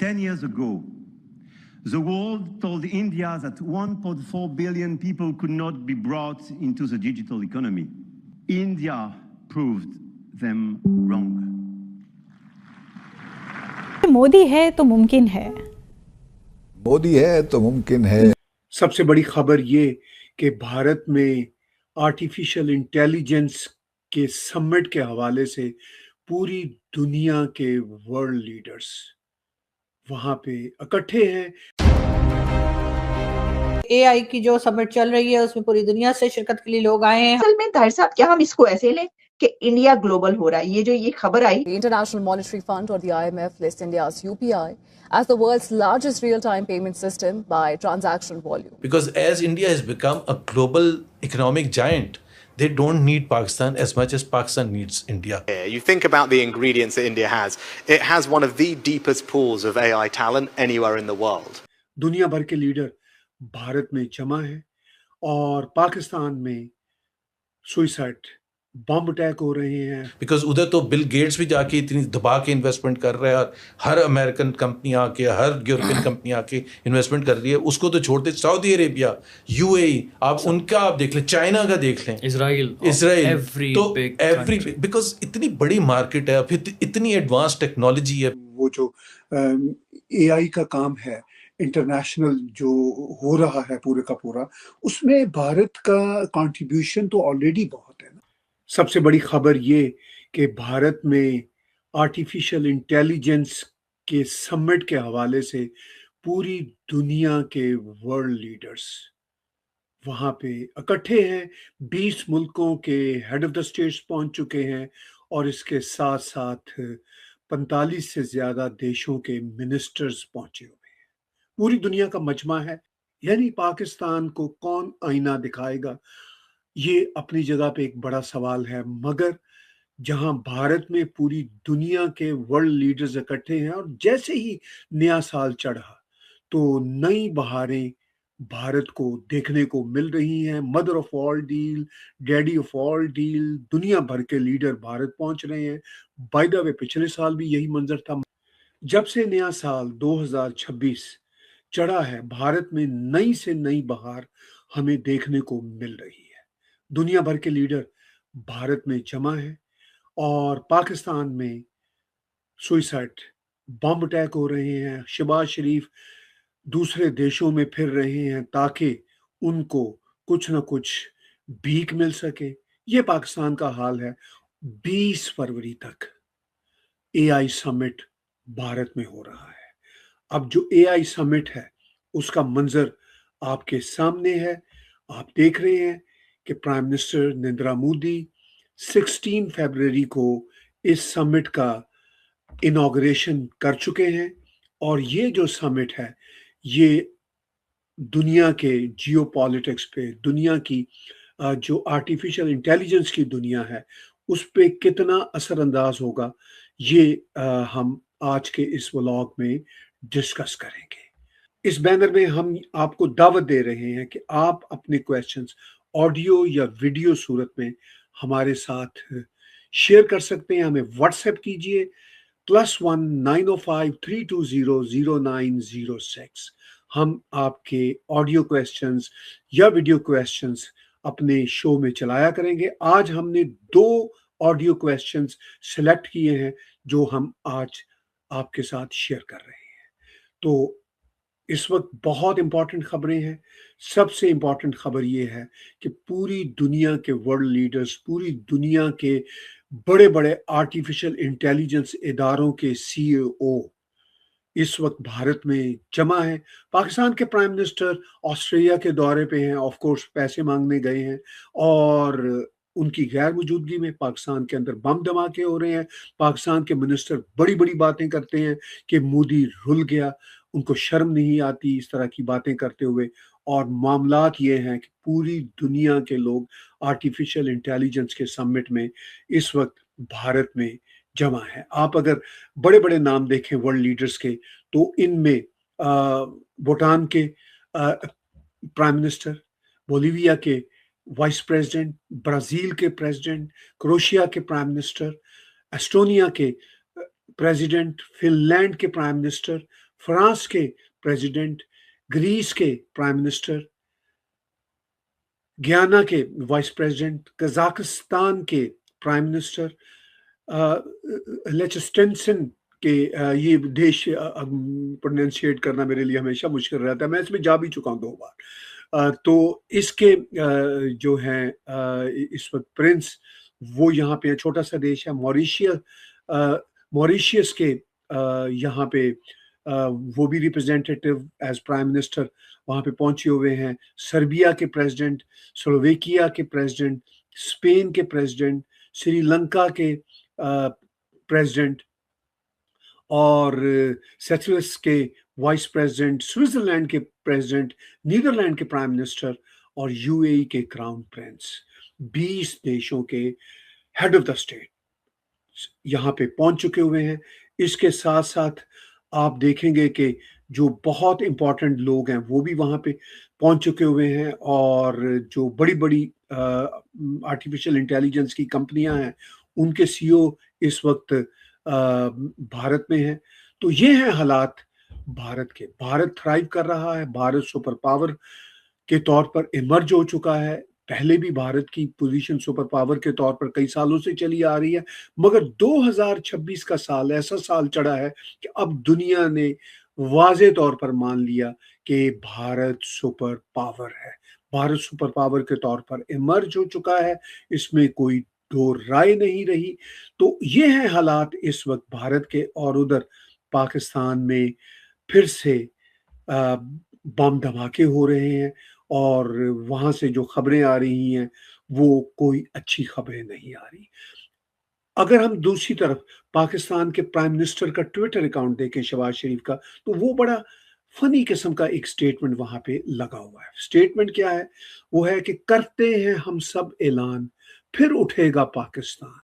10 years ago, the world told India that 1.4 billion people could not be brought into the digital economy. India proved them wrong. Modi है तो मुमकिन है, मोदी है तो मुमकिन है। सबसे बड़ी खबर ये कि भारत में आर्टिफिशियल इंटेलिजेंस के समिट के हवाले से पूरी दुनिया के वर्ल्ड लीडर्स वहां पे इकट्ठे हैं। एआई की जो समिट चल रही है उसमें पूरी दुनिया से शिरकत के लिए लोग आए हैं। असल में ताहिर साहब क्या हम इसको ऐसे लें कि इंडिया ग्लोबल हो रहा है? ये खबर आई, The International Monetary Fund or the IMF lists India's UPI as the world's largest real-time payment system by transaction volume. Because as India has become a global economic giant, they don't need Pakistan as much as Pakistan needs India. You think about the ingredients that India has. It has one of the deepest pools of AI talent anywhere in the world. दुनिया भर के leader Bharat में जमा है और पाकिस्तान में suicide बम attack हो रहे हैं। बिकॉज उधर तो बिल गेट्स भी जाके इतनी दबा के इन्वेस्टमेंट कर रहा है और हर अमेरिकन कंपनी आके, हर यूरोपियन कंपनी आके इन्वेस्टमेंट कर रही है। उसको तो छोड़ते सऊदी अरेबिया, यूएई, आप उनका आप देख लें, चाइना का देख लें, इजराइल, तो एवरी बिकॉज इतनी बड़ी मार्केट है, फिर इतनी एडवांस टेक्नोलॉजी है। वो जो एआई का काम है इंटरनेशनल जो हो रहा है पूरे का पूरा, उसमें भारत का कंट्रीब्यूशन तो ऑलरेडी बहुत है ना। सबसे बड़ी खबर ये कि भारत में आर्टिफिशियल इंटेलिजेंस के समिट के हवाले से पूरी दुनिया के वर्ल्ड लीडर्स वहाँ पे इकट्ठे हैं। 20 मुल्कों के हेड ऑफ द स्टेट्स पहुंच चुके हैं और इसके साथ साथ 45 से ज्यादा देशों के मिनिस्टर्स पहुंचे हुए हैं। पूरी दुनिया का मजमा है, यानी पाकिस्तान को कौन आईना दिखाएगा, ये अपनी जगह पे एक बड़ा सवाल है। मगर जहां भारत में पूरी दुनिया के वर्ल्ड लीडर्स इकट्ठे हैं और जैसे ही नया साल चढ़ा तो नई बहारें भारत को देखने को मिल रही हैं। Mother of all deal, daddy of all deal, दुनिया भर के लीडर भारत पहुंच रहे हैं। बाय द वे पिछले साल भी यही मंजर था। जब से नया साल 2026 चढ़ा है, भारत में नई से नई बहार हमें देखने को मिल रही है। दुनिया भर के लीडर भारत में जमा है और पाकिस्तान में सुइसाइड बम अटैक हो रहे हैं। शहबाज शरीफ दूसरे देशों में फिर रहे हैं ताकि उनको कुछ ना कुछ भीख मिल सके। ये पाकिस्तान का हाल है। 20 फरवरी तक एआई समिट भारत में हो रहा है। अब जो एआई समिट है उसका मंजर आपके सामने है। आप देख रहे हैं कि प्राइम मिनिस्टर नरेंद्र मोदी 16 फरवरी को इस समिट का इनॉग्रेशन कर चुके हैं और ये जो समिट है ये दुनिया के जियोपॉलिटिक्स पे, दुनिया की जो आर्टिफिशियल इंटेलिजेंस की दुनिया है उस पे कितना असरअंदाज होगा, ये हम आज के इस व्लॉग में डिस्कस करेंगे। इस बैनर में हम आपको दावत दे रहे हैं कि आप अपने क्वेश्चंस ऑडियो या वीडियो सूरत में हमारे साथ शेयर कर सकते हैं। हमें व्हाट्सएप कीजिए +1 905 320 0906। हम आपके ऑडियो क्वेश्चंस या वीडियो क्वेश्चंस अपने शो में चलाया करेंगे। आज हमने 2 ऑडियो क्वेश्चंस सिलेक्ट किए हैं जो हम आज आपके साथ शेयर कर रहे हैं। तो इस वक्त बहुत इंपॉर्टेंट खबरें हैं। सबसे इंपॉर्टेंट खबर ये है कि पूरी दुनिया के वर्ल्ड लीडर्स, पूरी दुनिया के बड़े बड़े आर्टिफिशियल इंटेलिजेंस इदारों के सीईओ इस वक्त भारत में जमा है। पाकिस्तान के प्राइम मिनिस्टर ऑस्ट्रेलिया के दौरे पे हैं, ऑफ कोर्स पैसे मांगने गए हैं और उनकी गैर मौजूदगी में पाकिस्तान के अंदर बम धमाके हो रहे हैं। पाकिस्तान के मिनिस्टर बड़ी बड़ी बातें करते हैं कि मोदी रुल गया, उनको शर्म नहीं आती इस तरह की बातें करते हुए। और मामलात ये हैं कि पूरी दुनिया के लोग आर्टिफिशियल इंटेलिजेंस के समिट में इस वक्त भारत में जमा है। आप अगर बड़े बड़े नाम देखें वर्ल्ड लीडर्स के तो इनमें भूटान के प्राइम मिनिस्टर, बोलिविया के वाइस प्रेसिडेंट, ब्राजील के प्रेसिडेंट, क्रोएशिया के प्राइम मिनिस्टर, एस्टोनिया के प्रेसिडेंट, फिनलैंड के प्राइम मिनिस्टर, फ्रांस के प्रेसिडेंट, ग्रीस के प्राइम मिनिस्टर, गयाना के वाइस प्रेसिडेंट, कजाकिस्तान के प्राइम मिनिस्टर, लिechtenstein के ये देश प्रोनाउंशिएट करना मेरे लिए हमेशा मुश्किल रहता है, मैं इसमें जा भी चुका हूँ 2 बार। तो इसके जो हैं इस वक्त प्रिंस वो यहाँ पे छोटा सा देश है। मॉरिशियस के यहाँ पे वो भी रिप्रेजेंटेटिव एज प्राइम मिनिस्टर वहाँ पे पहुंचे हुए हैं। सर्बिया के प्रेसिडेंट, स्लोवेकिया के प्रेसिडेंट, स्पेन के प्रेसिडेंट, श्रीलंका के प्रेसिडेंट और सेशेल्स के वाइस प्रेसिडेंट, स्विट्जरलैंड के प्रेसिडेंट, नीदरलैंड के प्राइम मिनिस्टर और यूएई के क्राउन प्रिंस, 20 देशों के हेड ऑफ द स्टेट यहाँ पे पहुंच चुके हुए हैं। इसके साथ साथ आप देखेंगे कि जो बहुत इंपॉर्टेंट लोग हैं वो भी वहाँ पे पहुंच चुके हुए हैं और जो बड़ी बड़ी आर्टिफिशियल इंटेलिजेंस की कंपनियां हैं उनके सीईओ इस वक्त भारत में हैं। तो ये हैं हालात भारत के। भारत थ्राइव कर रहा है, भारत सुपर पावर के तौर पर इमर्ज हो चुका है। पहले भी भारत की पोजीशन सुपर पावर के तौर पर कई सालों से चली आ रही है, मगर 2026 का साल ऐसा साल चढ़ा है कि अब दुनिया ने वाज़े तौर पर मान लिया कि भारत सुपर पावर है। भारत सुपर पावर के तौर पर इमर्ज हो चुका है, इसमें कोई दो राय नहीं रही। तो ये हैं हालात इस वक्त भारत के। और उधर पाकिस्तान में फिर से बम धमाके हो रहे हैं और वहां से जो खबरें आ रही हैं वो कोई अच्छी खबरें नहीं आ रही। अगर हम दूसरी तरफ पाकिस्तान के प्राइम मिनिस्टर का ट्विटर अकाउंट देखें शहबाज शरीफ का, तो वो बड़ा फनी किस्म का एक स्टेटमेंट वहां पे लगा हुआ है। स्टेटमेंट क्या है? वो है कि करते हैं हम सब ऐलान, फिर उठेगा पाकिस्तान।